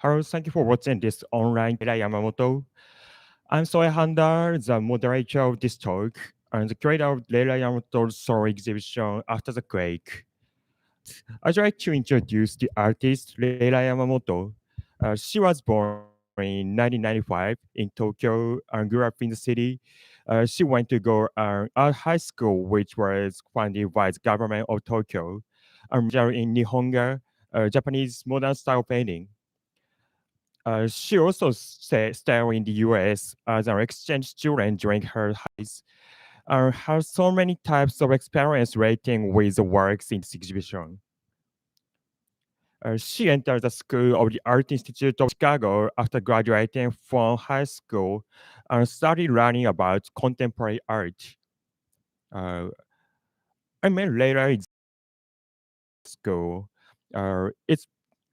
Hello, thank you for watching this online Layla Yamamoto. I'm SOUYA Handa, the moderator of this talk, and the creator of Layla Yamamoto's story exhibition After the Quake. I'd like to introduce the artist Layla Yamamoto. She was born in 1995 in Tokyo and grew up in the city. She went to go art high school, which was funded by the government of Tokyo, and majored in Nihonga, Japanese modern style painting. She also stayed in the US as an exchange student during her highs and has so many types of experience rating with the works in this exhibition. She entered the School of the Art Institute of Chicago after graduating from high school and started learning about contemporary art. Uh, I met later in school.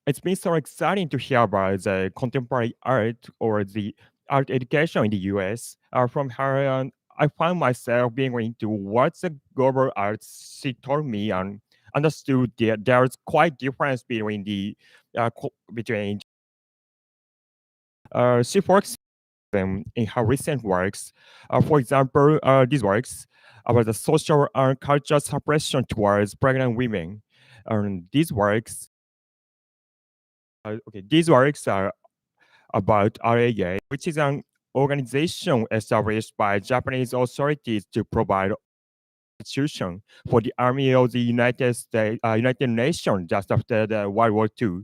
It's been so exciting to hear about the contemporary art or the art education in the US from her. And I found myself being into what the global arts she told me and understood that there's quite difference between between. She focuses them in her recent works. For example, these works about the social and cultural suppression towards pregnant women. These works these works are about RAA, which is an organization established by Japanese authorities to provide institution for the army of the United Nations just after the World War II.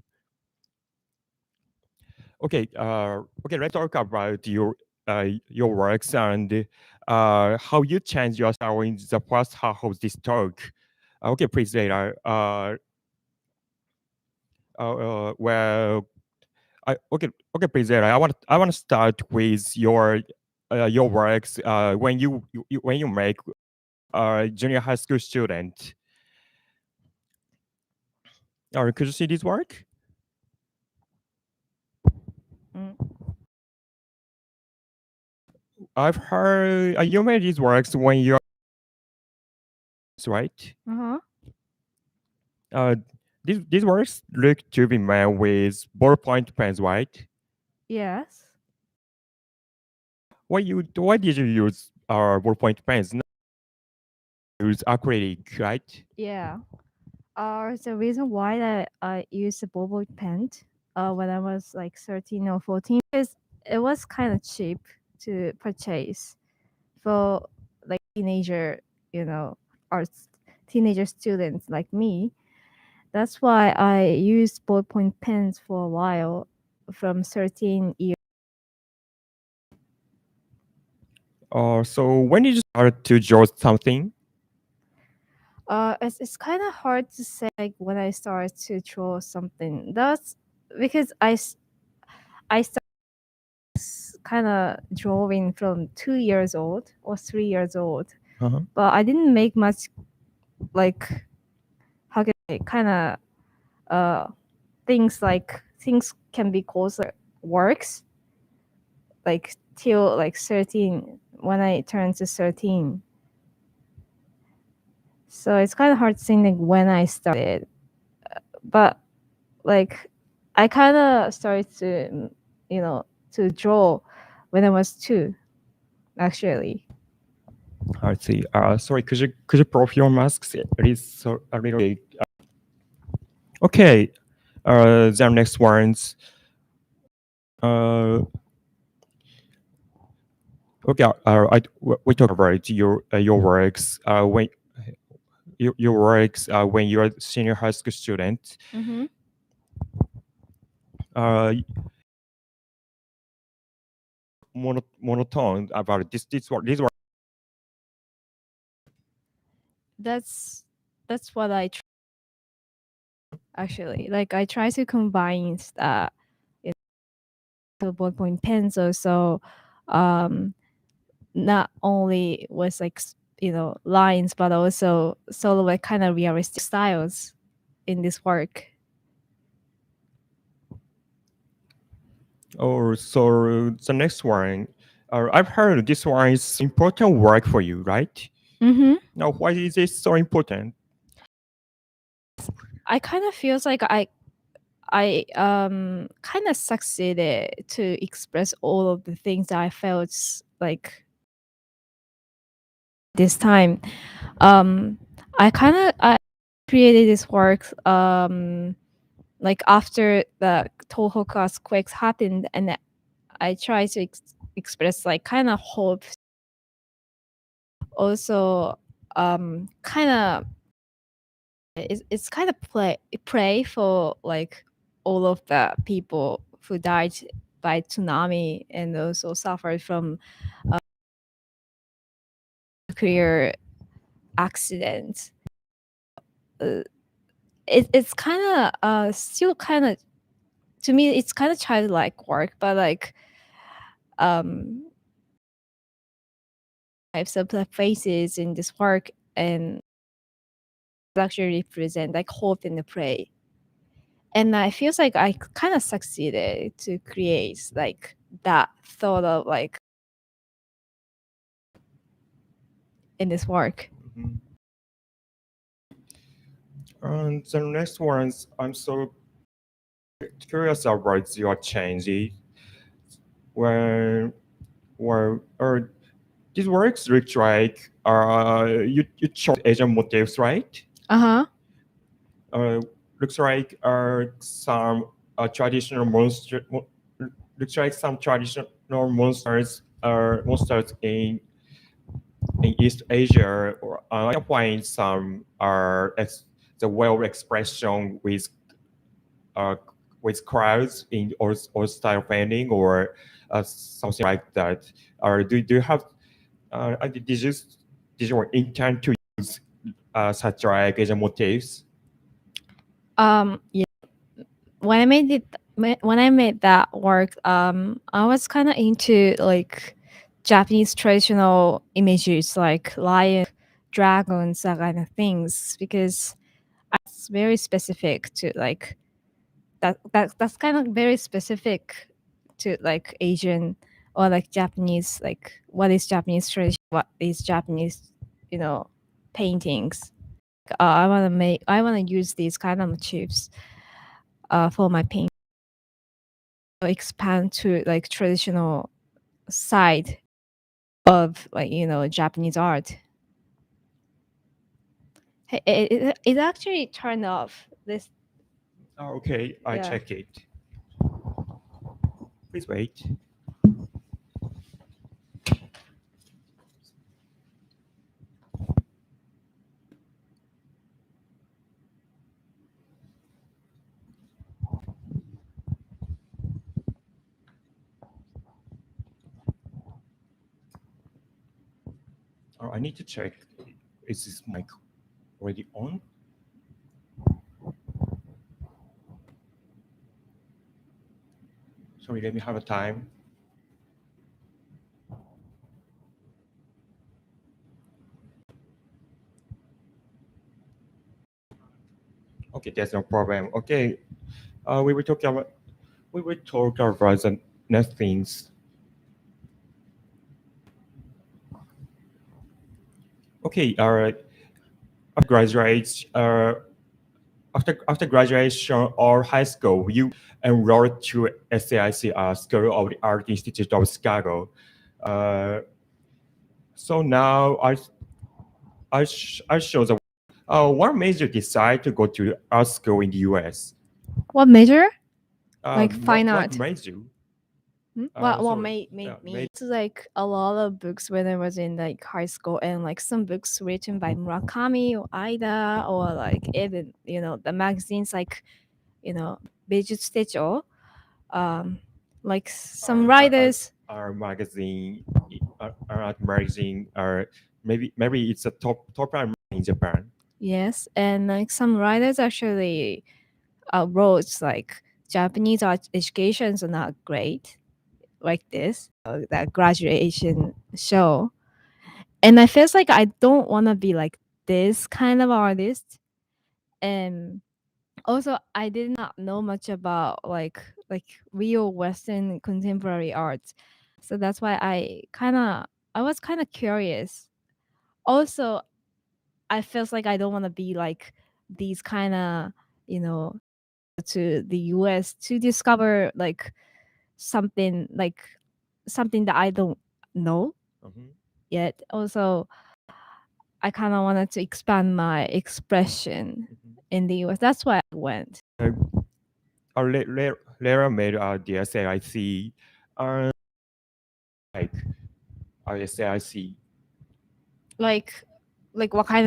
Okay, let's talk about your works and how you change your style in the first half of this talk. Okay, please later. Well, okay, please later. I want to start with your works when you make junior high school student. Could you see this work? Mm. I've heard you made these works when you're right. Uh-huh. Uh, these works look to be made with ballpoint pens, right? Yes. Why did you use ballpoint pens? Not use acrylic, right? Yeah. The reason why that I used a ballpoint pen when I was like 13 or 14 is it was kind of cheap to purchase for like teenager, you know, arts teenager students like me. That's why I used ballpoint pens for a while from 13 years. So when did you start to draw something? It's kind of hard to say like when I started to draw something. That's because I started kind of drawing from 2 years old or 3 years old, Uh-huh. but I didn't make much like how can I kind of uh things can be called like works like till like 13 when I turned to 13. So it's kind of hard to think like when I started, but like I kind of started to to draw when I was 2 actually. I see. Sorry, could you prove your masks? It is so a little big. Okay. The next ones. Uh, okay. We talk about your works. When your works when you're a senior high school student. Mm-hmm. Uh, monotone about this work. That's what I actually like. I try to combine you know, ballpoint pens also, um, not only was like lines, but also sort of like kind of realistic styles in this work. Or so the next one. I've heard this one is important work for you, right? Mm-hmm. Now, why is it so important? I kind of feels like I kind of succeeded to express all of the things that I felt like this time. I created this work like after the Tohoku quakes happened, and I tried to express like kind of hope. Also, kind of it's kind of pray for like all of the people who died by tsunami and also suffered from nuclear accidents. Uh, it's kind of still kind of, to me it's kind of childlike work, but like types of the faces in this work and actually represent like hope and pray. And I feels like I kind of succeeded to create like that thought of like in this work. Mhm. And the next ones, I'm so curious about your changes when or these works look like you chose Asian motifs, right? Uh-huh. Uh, looks like some traditional monster. Looks like some traditional monsters in East Asia, or I find some the well expression uh, with crowds in or style painting or something like that. Do you have did you intend to use such like Asian motifs? Yeah. When I made it, when I made that work, I was kind of into like Japanese traditional images, like lion, dragons, that kind of things, because it's very specific to like that's kind of very specific to like Asian or like Japanese, like what is Japanese tradition, what is Japanese, you know, paintings. I want to use these kind of motifs for my paint, expand to like traditional side of like, you know, Japanese art. Hey, it actually turned off this. Oh, okay, I Yeah. check it. Please wait. Oh, I need to check. Is this mic already on? Sorry, let me have a time. Okay, there's no problem. Okay, we will talk about the next things. Okay, graduates. After graduation or high school, you enrolled to SAIC, School of the Art Institute of Chicago. Uh, so now I show the what made you decide to go to art school in the US? What major? Like fine What art. made you? What Sorry, made me made it's like a lot of books when I was in like high school, and like some books written by Murakami or Aida, or like even, you know, the magazines like, you know, Beijutsu Techo, um like some writers. our magazine, art magazine, or maybe it's a top art in Japan. Yes, and like some writers actually wrote like Japanese art educations are not great, like this that graduation show. And I feels like I don't want to be like this kind of artist. And also I did not know much about like real Western contemporary art, so that's why I was kind of curious. Also, I feels like I don't want to be like these kind of, you know, to the US to discover like something that I don't know yet. Also, I kind of wanted to expand my expression in the US. That's why I went. Lara made the SAIC, like SAIC. Like what kind